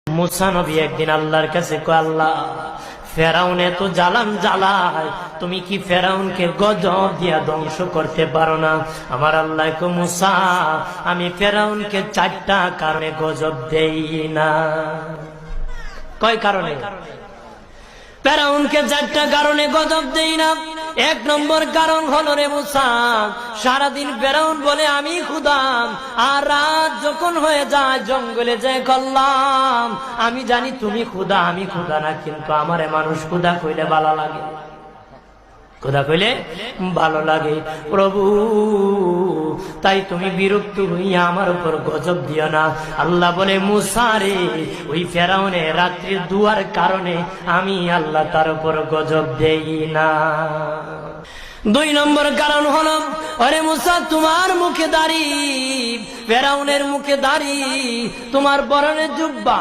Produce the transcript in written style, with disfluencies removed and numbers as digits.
মুসা নবী একদিন আল্লাহর কাছে কয়, আল্লাহ ফেরাউনে তো জ্বালান জ্বালায়, তুমি কি ফেরাউনকে গজব দিয়া ধ্বংস করতে পারো না? আমার আল্লাহ কয়, মুসা আমি ফেরাউনকে 4টা কারণে গজব দেই না। কয় কারণে? ফেরাউনকে 4টা কারণে গজব দেই না। 1 নম্বর কারণ হলো, রে মুসা, সারাদিন ফেরাউন বলে আমি খোদা, আর রাত যখন হয়ে যায় জঙ্গলে যায় করলাম আমি জানি তুমি খোদা, আমি খোদা না, কিন্তু আমারে মানুষ খোদা কইলে ভালো লাগে, খোদা কইলে ভালো লাগে। প্রভু, তাই তুমি বিরক্ত হইয়া আমার উপর গজব দিও না। আল্লাহ বলে, মুসা রে, ওই ফেরাউনে রাত্রির দুয়ার কারণে আমি আল্লাহ তার উপর গজব দেই না। 2 নম্বর কারণ হলো, আরে মুসা তোমার মুখে দাড়ি, ফেরাউনের মুখে দাড়ি, তোমার পরনে জুব্বা।